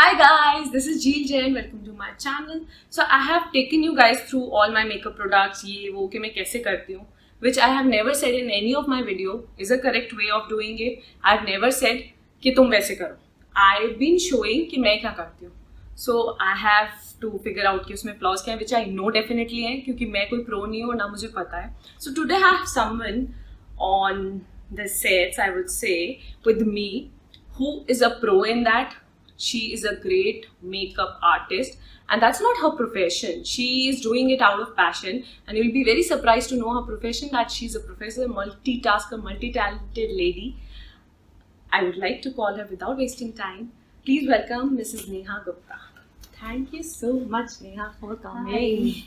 Hi guys, this is Jeel Jain. Welcome to my channel. So I have taken you guys through all my makeup products, ये वो कि मैं कैसे करती हूँ, which I have never said in any of my video is a correct way of doing it. I have never said कि तुम वैसे करो. I've been showing कि मैं क्या करती हूँ. So I have to figure out कि उसमें flaws क्या हैं, which I know definitely हैं क्योंकि मैं कोई pro नहीं हूँ और ना मुझे पता है. So today I have someone on the sets, I would say, with me who is a pro in that. She is a great makeup artist and that's not her profession. She is doing it out of passion and you'll be very surprised to know her profession, that she's a professor, multitasker, multi-talented lady. I would like to call her without wasting time. Please welcome Mrs. Neha Gupta. Thank you so much, Neha, for coming. Hi.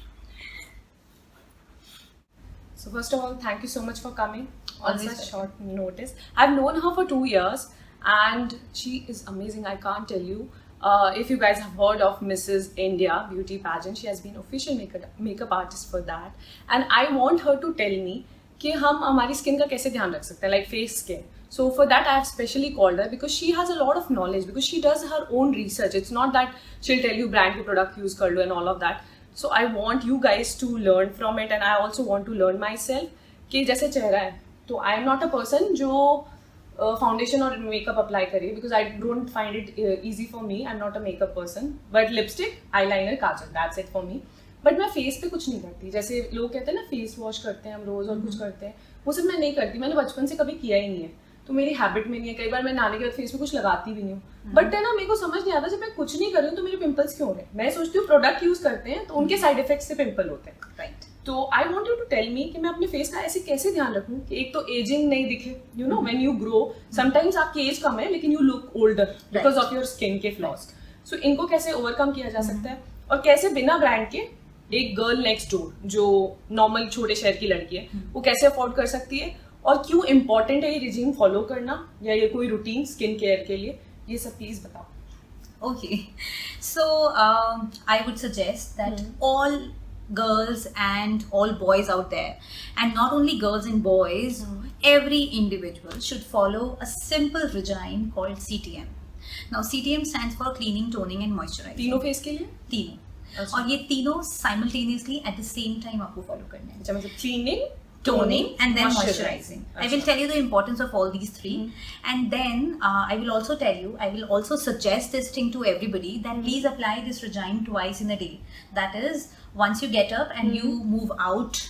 So first of all, thank you so much for coming on Always such welcome. short notice. I've known her for 2 years and she is amazing. I can't tell you. If you guys have heard of Mrs. India beauty pageant, she has been official makeup artist for that. And I want her to tell me कि हम हमारी skin का कैसे ध्यान रख सकते हैं, like face skin. So for that I have specially called her because she has a lot of knowledge, because she does her own research. It's not that she'll tell you brand के product use कर लो and all of that. So I want you guys to learn from it and I also want to learn myself कि जैसे चेहरा है तो I am not a person जो foundation और makeup apply करिए because I don't find it easy for me. I am not a makeup person, but lipstick, eyeliner, Kajal, that's it for me. But मैं face पे कुछ नहीं करती. जैसे लोग कहते हैं ना फेस वॉश करते हैं हम रोज और कुछ करते हैं, वो सब मैं नहीं करती. मैंने बचपन से कभी किया ही नहीं है तो मेरी हैबिट में नहीं है. कई बार मैं नहाने के बाद फेस पे कुछ लगाती भी नहीं हूँ. बट है ना, मेरे को समझ नहीं आता जब मैं कुछ नहीं कर रही हूँ तो मेरे पिंपल्स क्यों हो रहे हैं. मैं सोचती हूँ प्रोडक्ट यूज करते हैं तो उनके साइड इफेक्ट से पिंपल होते हैं. Right. तो I want you to tell me कि मैं अपने फेस का ऐसे कैसे ध्यान रखूँ कि एक तो एजिंग नहीं दिखे. You know when you grow sometimes आपकी एज कम है लेकिन you look older because of your skin के फ्लॉज. सो इनको कैसे ओवरकम किया जा सकता है और कैसे बिना ब्रांड के एक गर्ल नेक्स्ट डोर जो नॉर्मल छोटे शहर की लड़की है वो कैसे अफोर्ड कर सकती है और क्यों इम्पोर्टेंट है ये रिजीम फॉलो करना या ये कोई रूटीन स्किन केयर के लिए, ये सब प्लीज बताओ. Okay. So I would suggest that all girls and all boys out there, and not only girls and boys, every individual should follow a simple regime called CTM. Now CTM stands for cleaning, toning and moisturizing. तीनों face के लिए तीनों. अच्छा. और ये तीनों simultaneously at the same time आपको follow करना है. अच्छा, मतलब cleaning, Toning and then moisturizing. I will tell you the importance of all these three, and then I will also tell you, I will also suggest this thing to everybody that please apply this regime twice in a day. That is, once you get up and you move out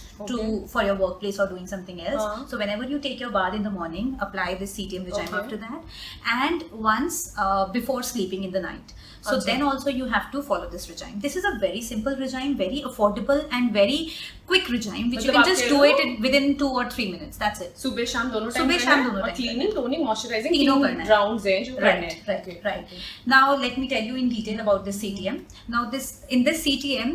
for your workplace or doing something else. So whenever you take your bath in the morning, apply this CTM regime after that, and once before sleeping in the night. So then also you have to follow this regime. This is a very simple regime, very affordable and very quick regime which you can just do it within 2 or 3 minutes. That's it. सुबह शाम दोनों time सुबह शाम दोनों और time cleaning, toning, moisturising तीनों तीन करना है. राउंड्स हैं जो करने हैं. Right. Now let me tell you in detail about this CTM. Now in this CTM,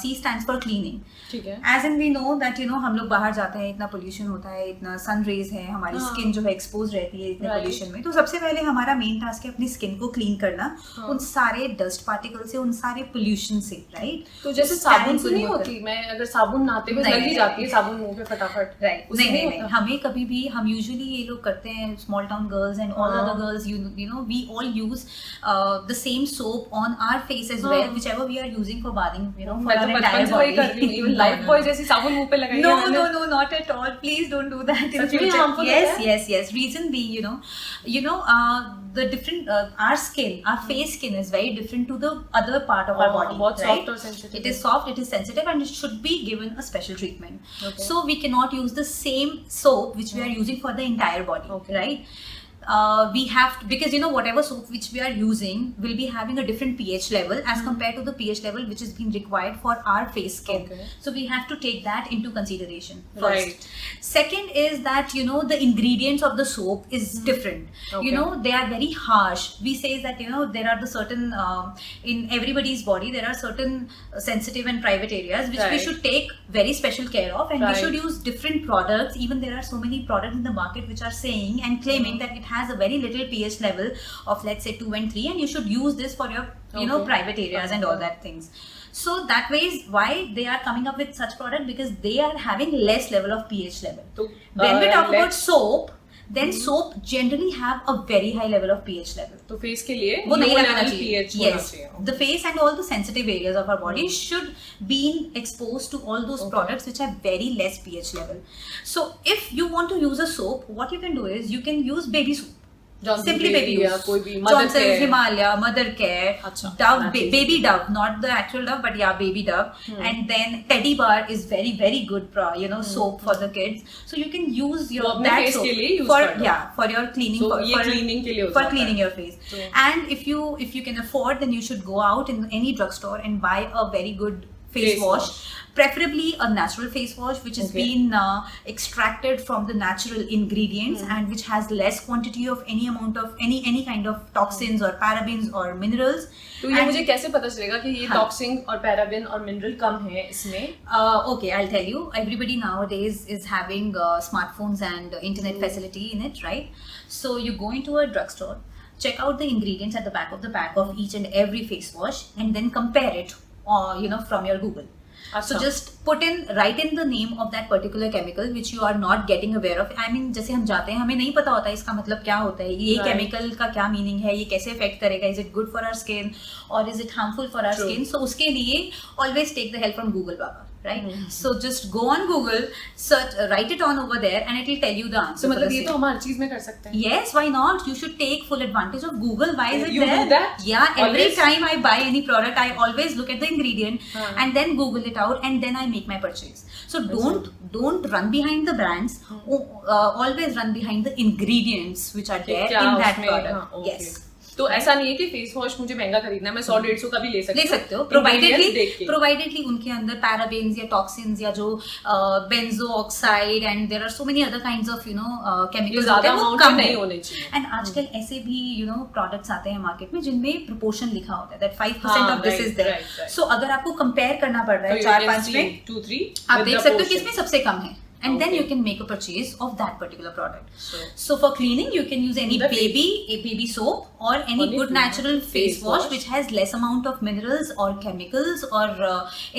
C stands for cleaning. ठीक है. As in we know that हम लोग बाहर जाते हैं, इतना पोल्यूशन होता है, इतना सन रेज है, हमारी स्किन जो है एक्सपोज रहती है इतने पोल्यूशन में. तो सबसे पहले हमारा मेन टास्क है अपनी स्किन को क्लीन करना उन सारे डस्ट पार्टिकल से, उन सारे पोल्यूशन से. राइट. तो जैसे साबुन से नहीं होती, मैं अगर साबुन नहाते हुए लग ही जाती है साबुन मुंह पे फटाफट. राइट. नहीं, हमें कभी भी, हम यूजुअली ये लोग करते हैं, small town girls and all other girls, you know, we all use the same soap on our face as well, whichever we are using for bathing, you know, for our entire body. Even life boy जैसी साबुन मुंह पे लगाई. No, not at all. Please don't do that in future. Yes. Reason being, you know, the different our skin, our face skin is very different to the other part of our body. बहुत right? soft और sensitive. It is soft, it is sensitive, and it should be given a special treatment. So we cannot use the same soap which we are using for the entire body. Right? We have to, because whatever soap which we are using will be having a different pH level as compared to the pH level which is being required for our face skin. So we have to take that into consideration first. Right. Second is that the ingredients of the soap is different. They are very harsh. We say that there are the certain in everybody's body there are certain sensitive and private areas which we should take very special care of, and we should use different products. Even there are so many products in the market which are saying and claiming that it has a very little pH level of, let's say, 2 and 3, and you should use this for your private areas and all that things. So that way is why they are coming up with such product, because they are having less level of pH level. When we talk about soap, then soap generally have a very high level of pH level. तो face के लिए वो नहीं low लगाना level चाहिए. pH होना Yes, चाहिए. the face and all the sensitive areas of our body should be exposed to all those products which have very less pH level. So if you want to use a soap, what you can do is you can use baby soap. Johnson's Simply baby या use. कोई भी mother Johnson's, care. Himalaya, Mother Care, अच्छा, Dove, matches. Baby Dove, not the actual Dove, but yeah, Baby Dove. And then Teddy Bar is very, very good, soap for the kids. So you can use your वो अपने that face soap के लिए use for कर दो. for your cleaning. So for, ये for, cleaning के लिए हो for जाता cleaning है. your face. So- And if you can afford, then you should go out in any drugstore and buy a very good face wash. Preferably a natural face wash which has been extracted from the natural ingredients and which has less quantity of any amount of any kind of toxins or parabens or minerals. तो ये And- मुझे कैसे पता चलेगा कि ये हाँ. Toxin और पैराबिन और मिनरल कम है इसमें? Okay, I'll tell you. Everybody nowadays is having smartphones and internet facility in it, right? So you go into a drugstore, check out the ingredients at the back of the pack of each and every face wash, and then compare it, from your Google. So अच्छा. just write in the name of that particular chemical which you are not getting aware of. I mean, जैसे हम जाते हैं हमें नहीं पता होता है इसका मतलब क्या होता है, ये Right. chemical का क्या meaning है, ये कैसे affect करेगा, is it good for our skin or is it harmful for our True. skin. So उसके लिए always take the help from Google Baba, right? So just go on Google, search, write it on over there, and it will tell you the answer. So for मतलब the ये same. तो हम हर चीज में कर सकते हैं. Yes, why not? You should take full advantage of Google. Why is it You there? do that? Yeah, every Always? time I buy any product, I always look at the ingredient हाँ. and then Google it out, and then I make my purchase. So don't run behind the brands. Always run behind the ingredients which are कि there क्या in that उसमें- product. हाँ, okay. Yes. तो ऐसा नहीं है कि फेस वॉश मुझे महंगा खरीदना है, मैं 100-150 का भी ले सकते हो. प्रोवाइडेडली उनके अंदर पैराबेन्स या टॉक्सिन्स या जो benzo oxide and there are so many other kinds of chemicals ज्यादा amount में नहीं होने चाहिए. एंड आजकल ऐसे भी प्रोडक्ट्स आते हैं मार्केट में जिनमें प्रोपोर्शन लिखा होता है दैट 5% हाँ, of this right, is there. right. So अगर आपको कंपेयर करना पड़ रहा है So you 4-5 can see में 2-3 आप with देख the सकते हो portion. किसमें सबसे कम है. And then Okay. you can make a purchase of that particular product. So- So for cleaning, you can use any The baby soap or any Only good food. natural face Face wash wash. which has less amount of minerals or chemicals or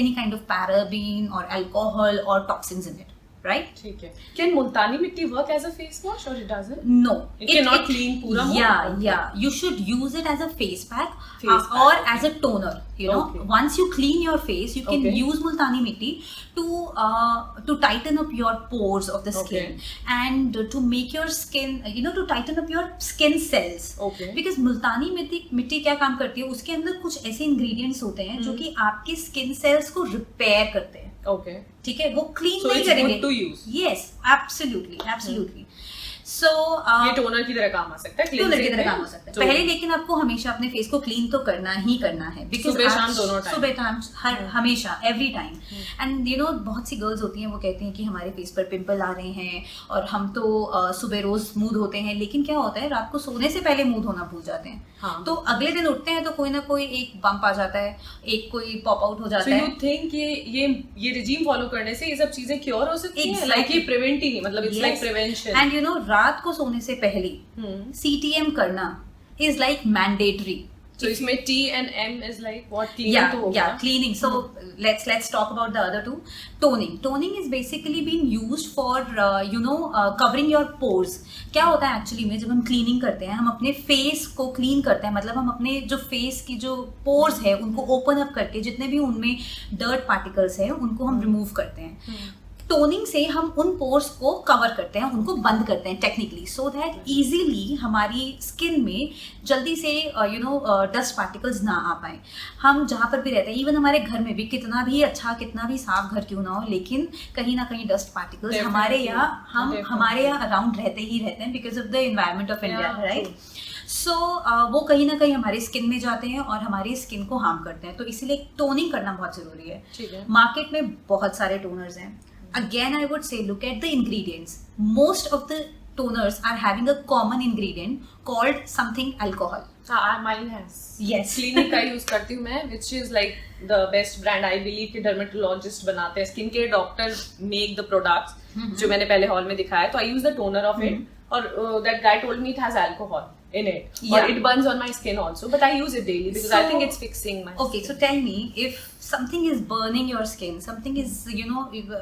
any kind of paraben or alcohol or toxins in it. Right? ठीक है. Can multani mitti work as a face wash or it doesn't? No. It cannot clean पूरा मुंह? Yeah. You should use it as a face pack, Face or pack. as a toner. Okay. Once you clean your face, you can Okay. use multani mitti to tighten up your pores of the skin and to make your skin, to tighten up your skin cells. Okay. Because multani मिट्टी क्या काम करती है, उसके अंदर कुछ ऐसे ingredients होते हैं जो कि आपके स्किन सेल्स को रिपेयर करते हैं. Okay. ठीक है, वो क्लीन So नहीं it's करेंगे. good to use. Yes, absolutely. So ये टोनर की तरह काम आ सकता है. टोनर की cleansing तरह में. काम हो सकता है. तो- पहले लेकिन आपको हमेशा अपने फेस को क्लीन तो करना ही करना है. Because सुबह आज- शाम दोनों time. सुबह शाम हमेशा एवरी टाइम. एंड बहुत सी गर्ल्स होती हैं वो कहती हैं कि हमारे फेस पर पिंपल आ रहे हैं और हम तो सुबह रोज स्मूथ होते हैं, लेकिन क्या होता है रात को सोने से पहले स्मूथ होना भूल जाते हैं. हाँ. तो अगले दिन उठते हैं तो कोई ना कोई एक बम्प आ जाता है, एक कोई पॉप आउट हो So जाता you है. think ये regime follow करने से ये सब चीजें क्योर हो सकती हैं? Exactly. Like ये prevent ही नहीं, मतलब it's like prevention. एंड रात को सोने से पहले CTM करना इज लाइक मैंडेटरी. So इसमें T and M is like what? Cleaning तो होगा. Cleaning. So let's talk about the other two. Toning is basically being used for covering your pores. क्या होता है एक्चुअली में जब हम क्लीनिंग करते हैं, हम अपने फेस को क्लीन करते हैं, मतलब हम अपने जो फेस की जो पोर्स है उनको ओपन अप करके जितने भी उनमें डर्ट पार्टिकल्स हैं उनको हम रिमूव करते हैं. टोनिंग से हम उन पोर्स को कवर करते हैं, उनको बंद करते हैं टेक्निकली, सो दैट इजीली हमारी स्किन में जल्दी से डस्ट पार्टिकल्स ना आ पाए. हम जहाँ पर भी रहते हैं, इवन हमारे घर में भी कितना भी अच्छा कितना भी साफ घर क्यों ना हो, लेकिन कहीं ना कहीं डस्ट पार्टिकल्स हमारे यहाँ अराउंड रहते ही रहते हैं because of the environment of India, right. So वो कहीं ना कहीं हमारी स्किन में जाते हैं और हमारी स्किन को हार्म करते हैं. तो इसीलिए टोनिंग करना बहुत जरूरी है. ठीक है. मार्केट में बहुत सारे टोनर्स हैं. Again, I would say look at the ingredients. Most of the toners are having a common ingredient called something alcohol. Mine has. Yes. Clinic का यूज करती हूँ मैं, which is like the best brand. I believe कि dermatologist बनाते हैं, skin care doctor make the products जो मैंने पहले हॉल में दिखाया. तो I use the toner of it और that guy told me it has alcohol. in it. Yeah. Or it burns on my skin also, but I use it daily because I think it's fixing my Okay, so skin. tell me, if something is burning your skin, something is,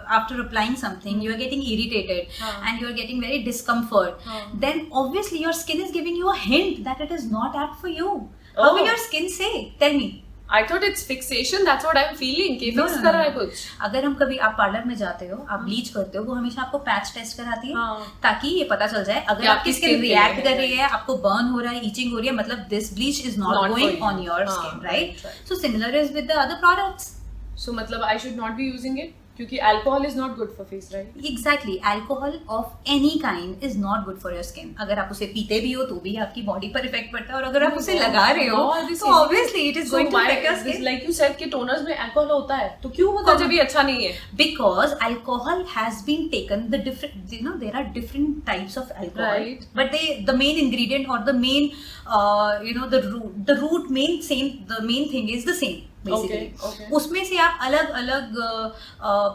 after applying something, you are getting irritated and you are getting very discomfort, then obviously your skin is giving you a hint that it is not apt for you. How will your skin say? Tell me. I thought it's fixation. That's what I'm feeling. कि No, fix no, कर no, रहा है no. कुछ. अगर हम कभी आप parlour में जाते हो, आप ब्लीच करते हो, वो हमेशा आपको पैच टेस्ट कराती है, हाँ. ताकि ये पता चल जाए अगर कि आपकी आपकी स्किन skin रिएक्ट है, कर रही है, आपको बर्न हो रहा है, ईचिंग हो रही है, मतलब this bleach is not Not for going you. On your हाँ, skin, right, right? right. So similar is with the other products. So मतलब I should not be using it क्योंकि alcohol is not good for face, right? Exactly, alcohol of any kind is not good for your skin. अगर आप उसे पीते भी हो तो भी आपकी बॉडी पर इफेक्ट पड़ता है, और अगर आप उसे लगा रहे हो तो obviously it is going to affect your skin. Like you said कि toners में alcohol होता है, तो क्यों होता है जब ये अच्छा नहीं है? Because alcohol has been taken, the different, there are different types of alcohol, Right. but the main ingredient or the main the main thing is the same basically. Okay. उसमें से आप अलग अलग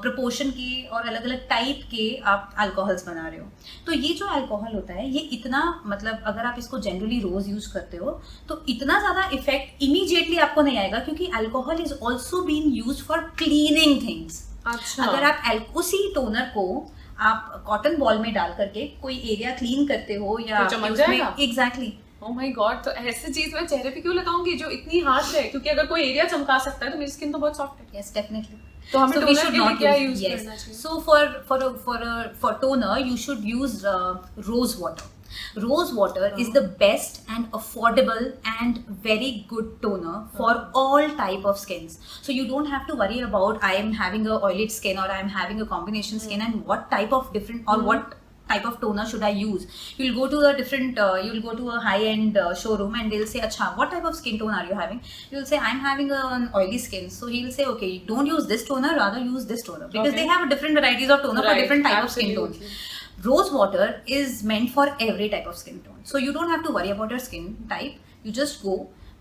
प्रपोर्शन के और अलग अलग टाइप के आप अल्कोहल्स बना रहे हो. तो ये जो अल्कोहल होता है, ये इतना, मतलब अगर आप इसको जनरली रोज यूज करते हो तो इतना ज्यादा इफेक्ट इमीडिएटली आपको नहीं आएगा, क्योंकि alcohol is also been use for cleaning things. अच्छा. अगर आप उसी टोनर को आप कॉटन बॉल में डाल करके कोई एरिया क्लीन करते हो या तो चमक जाएगा? एग्जैक्टली. Oh my God, तो ऐसी चीज मैं चेहरे पे क्यों लगाऊंगी जो इतनी हार्श है? क्योंकि अगर कोई एरिया चमका सकता है तो मेरी स्किन तो बहुत सॉफ्ट है. Yes, definitely. तो हमें So we टोनर should के लिए not क्या use. Use Yes. करना चाहिए? So for toner, you should use rose water. Rose water is the best and affordable and very good toner for all type of skins. So you don't have to worry about I am having a oily skin or I am having a combination skin and what type of different or what type of toner should I use. You'll go to a different you'll go to a high end showroom and they'll say, acha, what type of skin tone are you having? You'll say, I'm having an oily skin. So he'll say, okay, don't use this toner, rather use this toner, because Okay. they have different varieties of toner for different type of skin tones. Rose water is meant for every type of skin tone, so you don't have to worry about your skin type. You just go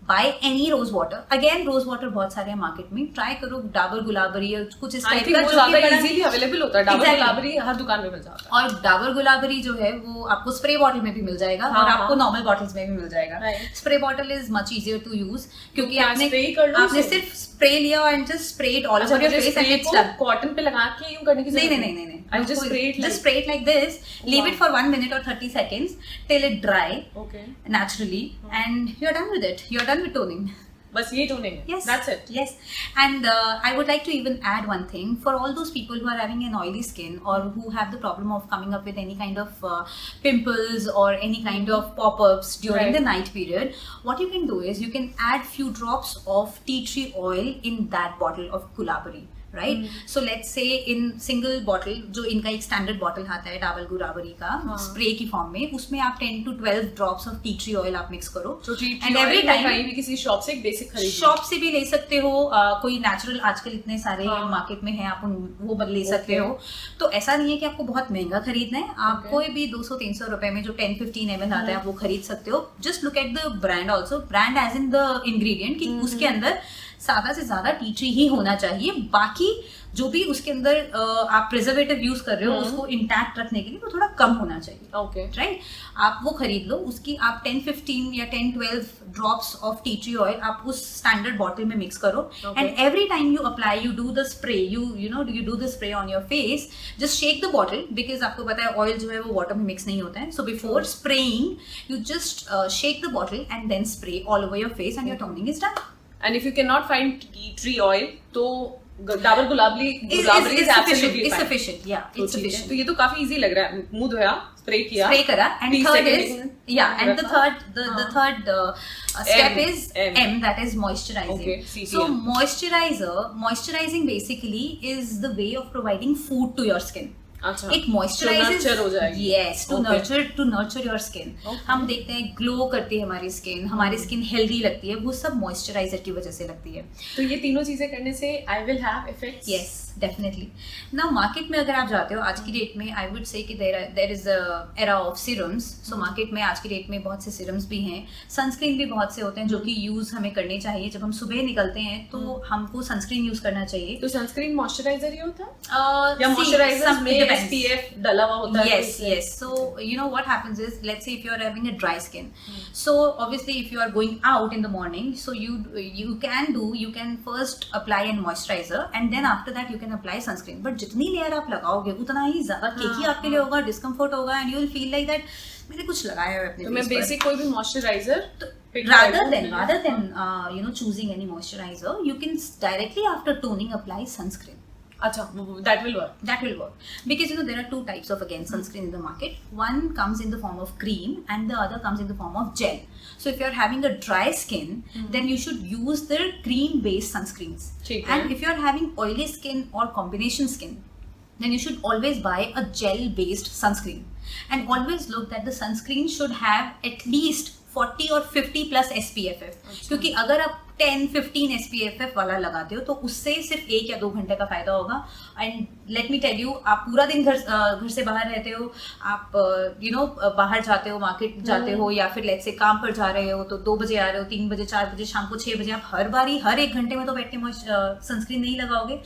buy any rose water. Again, rose water बहुत सारे हैं market में. Try करो डाबर गुलाबरी या कुछ इस type का वो जो ज्यादा कि बड़ा इजीली अवेलेबल होता है. डाबर Exactly. गुलाबरी हर दुकान में मिल जाता है. और डाबर गुलाबरी जो है वो आपको स्प्रे बॉटल में भी मिल जाएगा और आपको नॉर्मल बॉटल्स में भी मिल जाएगा. Spray bottle is much easier to use, क्योंकि आपने सिर्फ स्प्रे लिया and just spray it all over your face and it's done. Cotton पे लगा के यूं करने की जरूरत नहीं. I just spray it like this. Leave it for 1 minute or 30 seconds till it dry. Okay. Naturally, and you're done with it. You're done with toning. बस ये टोनिंग है. Yes, That's it. Yes, and I would like to even add one thing for all those people who are having an oily skin or who have the problem of coming up with any kind of pimples or any kind of pop-ups during Right. the night period. What you can do is you can add few drops of tea tree oil in that bottle of gulabari. Right? So let's say in single bottle, जो इनका एक standard bottle आता है डाबर गुलाबरी का spray की form में, उसमें आप 10 to 12 drops of tea tree oil आप मिक्स करो. So tea tree And oil every time कहीं भी किसी शॉप से एक बेसिक खरीद शॉप से भी ले सकते हो. कोई नेचुरल आजकल इतने सारे मार्केट में हैं, आप वो ले सकते हो. तो ऐसा नहीं है कि आपको बहुत महंगा खरीदना है. आप कोई भी 200-300 रुपए में जो 10-15 ml आता है आप वो खरीद सकते हो. Just look at the brand also, brand as in the ingredient, कि उसके अंदर ज्यादा से ज्यादा टी ट्री ही होना चाहिए. बाकी जो भी उसके अंदर आप प्रिजर्वेटिव यूज कर रहे हो उसको इंटैक्ट रखने के लिए वो थोड़ा कम होना चाहिए. ओके. राइट. आप वो खरीद लो. उसकी आप 10-15 या 10-12 drops of tea tree oil आप उस स्टैंडर्ड बॉटल में मिक्स करो. And every time you apply, you do the spray, you do the spray on your face, just shake the bottle, because आपको पता है ऑयल जो है वो वाटर में मिक्स नहीं होता है. So before spraying you just shake the bottle and then spray all over your face and your toning is done. And if you cannot find tea tree oil, तो Dabur Gulabari is absolutely fine. sufficient. Yeah, तो it's sufficient. तो ये तो काफी easy लग रहा है. मुंह धोया, स्प्रे किया, Spray करा, and 30 third second is and the third step is M, that is moisturizing. Okay, So CTM. moisturizing basically is the way of providing food to your skin. अच्छा. It moisturizes. nurture हो जाएगी. Yes, to Okay. nurture your skin. Okay. हम देखते हैं glow करती है हमारी skin, हमारी स्किन हेल्दी लगती है, वो सब मॉइस्चराइजर की वजह से लगती है. तो ये तीनों चीजें करने से I will have effects. Yes. Definitely. Now market में अगर आप जाते हो आज की डेट में, आई वुड से कि there is a era of serums. So market में आज की डेट में बहुत से सीरम्स भी हैं, सनस्क्रीन भी बहुत से होते हैं जो कि यूज हमें करने चाहिए. जब हम सुबह निकलते हैं तो हमको सनस्क्रीन यूज करना चाहिए. तो सनस्क्रीन मॉइस्चराइजर ही होता है या मॉइस्चराइजर में SPF डला हुआ होता है? Yes. So you know what happens is, let's say if you are having a dry skin, so obviously if you are going out in the morning, so you can first apply a moisturizer and then after that you can apply sunscreen. But जितनी layer आप लगाओगे उतना ही ज्यादा केकी आपके लिए होगा, discomfort होगा, and you will feel like that मैंने कुछ लगाया है अपने. तो मैं बेसिक कोई भी moisturiser rather than choosing any moisturizer, you can directly after toning apply sunscreen. Acha, that will work. That will work because there are two types of sunscreen in the market. One comes in the form of cream and the other comes in the form of gel. So if you are having a dry skin, then you should use the cream based sunscreens. And if you are having oily skin or combination skin, then you should always buy a gel based sunscreen, and always look that the sunscreen should have at least 40 or 50 plus SPF. क्योंकि अगर आप 10-15 SPF वाला लगाते हो तो उससे सिर्फ 1 या 2 घंटे का फायदा होगा. And let me tell you, आप पूरा दिन घर से बाहर रहते हो, आप बाहर जाते हो, मार्केट जाते हो, या फिर लेट्स से काम पर जा रहे हो, तो 2 बजे आ रहे हो, 3 बजे, 4 बजे, शाम को 6 बजे, आप हर 1 घंटे में तो बैठ के सनस्क्रीन नहीं लगाओगे.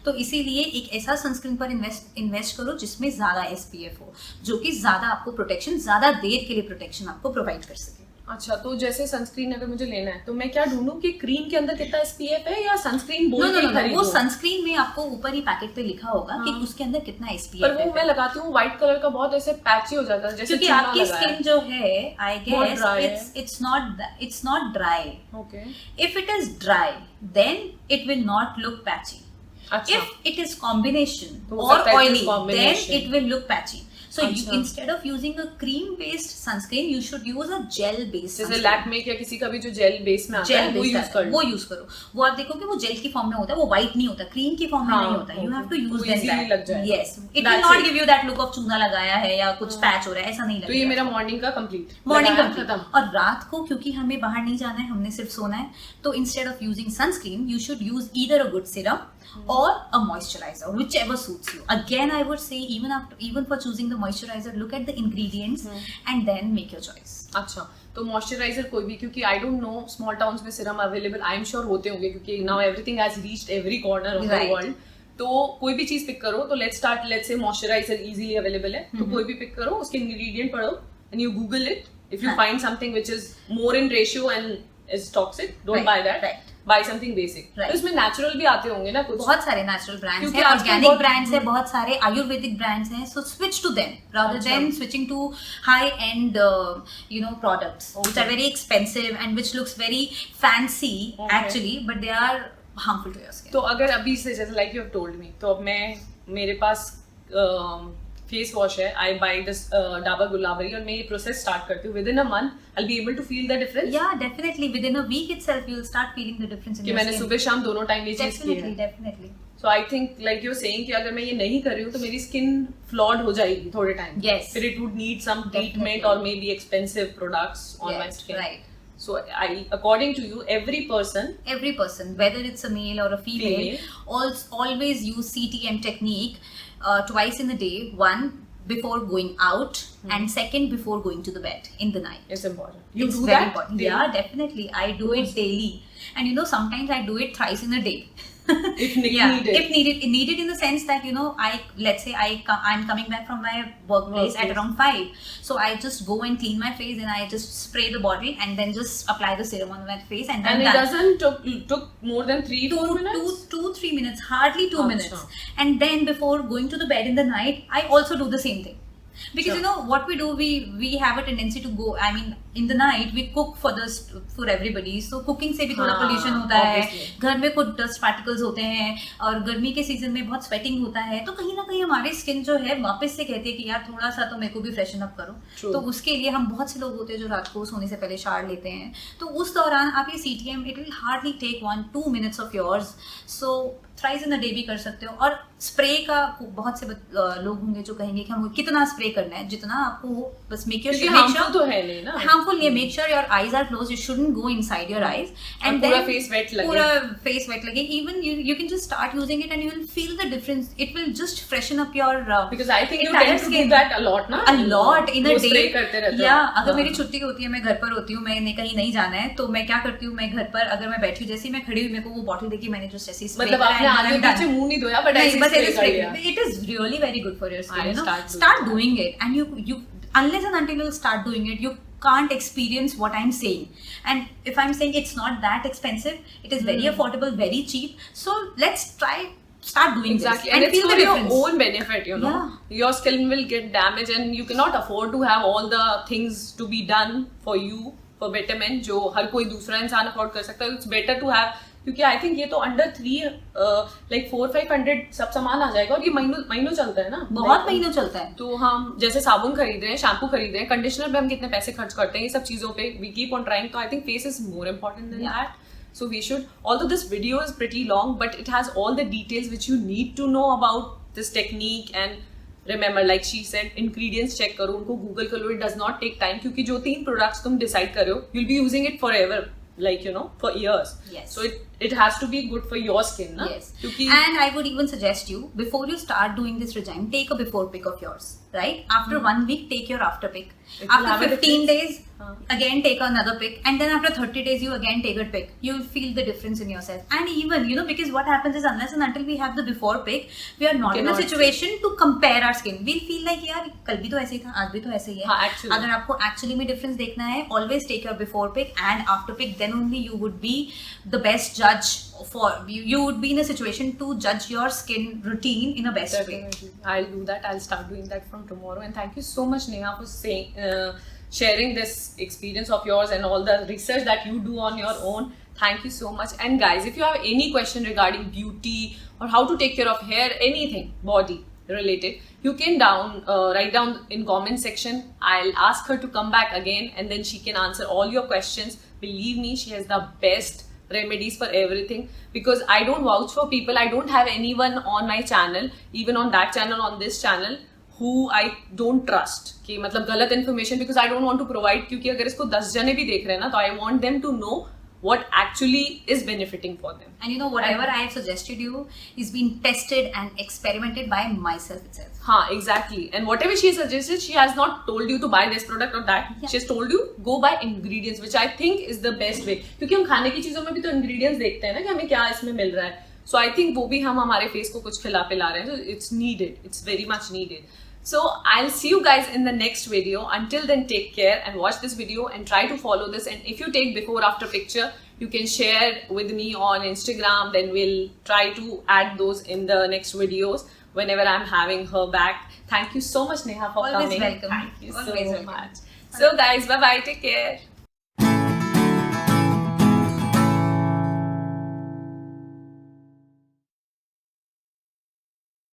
तो इसीलिए एक ऐसा सनस्क्रीन पर इन्वेस्ट करो जिसमें ज्यादा SPF हो, जो कि ज्यादा आपको प्रोटेक्शन, ज्यादा देर के लिए प्रोटेक्शन आपको प्रोवाइड कर सके. अच्छा, तो जैसे सनस्क्रीन अगर मुझे लेना है तो मैं क्या ढूंढूं कि क्रीम के अंदर कितना SPF है या सनस्क्रीन बोल के खरीदूं? वो सनस्क्रीन में आपको ऊपर ही पैकेट पे लिखा होगा कि उसके अंदर कितना SPF है. पर वो मैं लगाती हूँ व्हाइट कलर का, बहुत ऐसे पैची हो जाता है जैसे क्योंकि आपकी स्किन जो है, I guess it's not dry. Okay. If it is dry, then it will not look patchy. If it is combination or oily, then it will look patchy. So instead of using a cream based sunscreen, you should use a gel based. जैसे लैक्मे या किसी का भी जो gel base में आता है वो यूज करो. वो आप देखोगे वो जेल की फॉर्म में होता है, वो व्हाइट नहीं होता, क्रीम की फॉर्म में नहीं होता. You have to use that. Yes, it will not give you that look of चूना लगाया है या कुछ पैच हो रहा है, ऐसा नहीं लगेगा. तो ये मेरा मॉर्निंग का कंप्लीट. और रात को क्योंकि हमें बाहर नहीं जाना है, हमने सिर्फ सोना है, तो instead of using sunscreen you should use either a good serum or a moisturizer, whichever suits you. Again, I would say even for choosing the moisturizer, look at the ingredients and then make your choice. अच्छा, तो moisturiser कोई भी, क्योंकि I don't know small towns में serum available, I am sure होते होंगे क्योंकि now everything has reached every corner of the world. तो कोई भी चीज पिक करो, तो let's say moisturiser easily available है, तो कोई भी पिक करो, उसके इंग्रेडिएंट पढ़ो and you Google it. If you find something which is more in ratio and is toxic, don't buy that. Buy something basic. तो इसमें नेचुरल भी आते होंगे ना कुछ? बहुत सारे नेचुरल ब्रांड्स हैं, ऑर्गेनिक ब्रांड्स हैं, बहुत सारे आयुर्वेदिक ब्रांड्स हैं. So switch to them rather than switching to high end products which are very expensive and which looks very fancy actually, but they are harmful to your skin. तो अगर अभी से जैसे like you have told me, तो अब मेरे पास face wash है, I buy this Dabur Gulabari, और मैं ये प्रोसेस स्टार्ट करती हूँ. Within a month I will be able to feel the difference. Yeah definitely within a week itself you will start feeling the difference in your skin. मैंने सुबह शाम दोनों time ये चीज की है. Definitely. So I think like you are saying कि अगर मैं ये नहीं कर रही हूँ तो मेरी स्किन फ्लॉड हो जाएगी थोड़े टाइम. फिर it would need some treatment और may be expensive products on my skin. Right. So according to you, every person, whether it's a male or a female, always use CTM technique twice in a day. One, before going out, and second, before going to the bed in the night. It's important. It's do very that? important. Yeah, definitely. I do it daily, and sometimes I do it thrice in a day. If needed. If needed in the sense that let's say I'm coming back from my workplace at around 5, so I just go and clean my face and I just spray the bottle and then just apply the serum on my face and then it doesn't took more than 3-4 minutes. 2-3 minutes, hardly 2 minutes. And then before going to the bed in the night, I also do the same thing. Because what we do, we have a tendency to go, I mean in the night we cook for everybody, so cooking से भी थोड़ा pollution होता है, घर में कुछ dust particles होते हैं, और गर्मी के सीजन में बहुत sweating होता है, तो कहीं ना कहीं हमारी स्किन जो है वापस से कहती है कि यार थोड़ा सा तो मेरे को भी freshen up करो. तो उसके लिए हम बहुत से लोग होते हैं जो रात को सोने से पहले शावर लेते हैं, तो उस दौरान आप ये CTM, it will hardly take 1-2 minutes of yours, so thrice in a day भी कर सकते हो। और स्प्रे का बहुत से लोग होंगे जो कहेंगे कि हमको कितना स्प्रे करना है, जितना आपको हो, बस मेक योर हार्मफुल तो है नहीं ना, हार्मफुल नहीं है। Make sure your eyes are close, you shouldn't go inside your eyes and पूरा फेस वेट लगे, पूरा फेस वेट लगे। Even you can just start using it and you will feel the difference. It will just freshen up your, because I think you tend to do that a lot ना, a lot in a day spray करते रहते हो। या अगर मेरी छुट्टी होती है, मैं घर पर होती हूँ, मैंने कहीं नहीं जाना है, तो मैं क्या करती हूँ, मैं घर पर अगर मैं बैठी हूँ, जैसे ही मैं खड़ी हुई, मेरे को वो बॉटल देखी, मैंने जस्ट ऐसे स्प्रे मतलब आपने आगे पीछे मुंह नहीं धोया, बट ऐसे स्प्रे कर लिया। It is really very good for your skin, you know. Start doing it, and you unless and until you start doing it, you can't experience what I'm saying. And if I'm saying it's not that expensive, it is very affordable, very cheap. So let's start doing exactly this and it's feel for the your difference. own benefit, you know. Your skin will get damaged and you cannot afford to have all the things to be done for you for betterment जो हर कोई दूसरा इंसान afford कर सकता है. It's better to have, क्योंकि I think ये तो अंडर 400-500 सब सामान आ जाएगा और ये महीनों चलता है ना, बहुत महीनों चलता है. तो हम जैसे साबुन खरीद रहे हैं, शैम्पू खरीद रहे हैं, कंडीशनर पे हम कितने पैसे खर्च करते हैं, ये सब चीजों पे वी कीप ऑन ट्राइंग. तो I think face is more important than that. So we should, although this video is pretty long, but it has all the details which you need to know about this technique. And remember, like she said, ingredients check करो, उनको Google कर लो. It does not take time, क्योंकि जो 3 products तुम decide कर रहे हो, you'll be using it forever, like you know, for years. Yes. So it has to be good for your skin, na? Yes. क्योंकि And I would even suggest you, before you start doing this regime, take a before pic of yours, right? After 1 week, take your after pic. After 15 days, again take another pic, and then after 30 days you again take a pic. You will feel the difference in yourself. And even, you know, because what happens is, unless and until we have the before pic, we are not in a situation to compare our skin. We feel like यार कल भी तो ऐसे ही था, आज भी तो ऐसे ही है. actually. अगर आपको actually में difference देखना है, always take your before pic and after pic. Then only you would be the best judge for you. You would be in a situation to judge your skin routine in a best way. I'll do that. I'll start doing that from tomorrow. And thank you so much, Neha, for saying sharing this experience of yours and all the research that you do on your own. Thank you so much. And guys, if you have any question regarding beauty or how to take care of hair, anything body related, you can write down in comment section. I'll ask her to come back again, and then she can answer all your questions. Believe me, she has the best remedies for everything, because I don't vouch for people. I don't have anyone on my channel, even on that channel, on this channel, who I don't trust कि मतलब गलत information, because I don't want to provide, क्योंकि अगर इसको 10 जने भी देख रहे हैं ना, तो I want them to know what actually is benefiting for them. And you know, whatever I have suggested you is being tested and experimented by myself itself. हाँ, exactly. And whatever she suggested, she has not told you to buy this product or that. Yeah. She has told you go buy ingredients, which I think is the best way. क्योंकि हम खाने की चीजों में भी तो ingredients देखते हैं ना कि हमें क्या इसमें मिल रहा है. So I think वो भी हम हमारे face को कुछ खिला पिला रहे हैं. So it's needed. It's very much needed. So I'll see you guys in the next video. Until then, take care and watch this video and try to follow this. And if you take before after picture, you can share with me on Instagram. Then we'll try to add those in the next videos whenever I'm having her back. Thank you so much, Neha, for Always coming. welcome. Thank you Always so welcome. much. So guys, bye bye. Take care.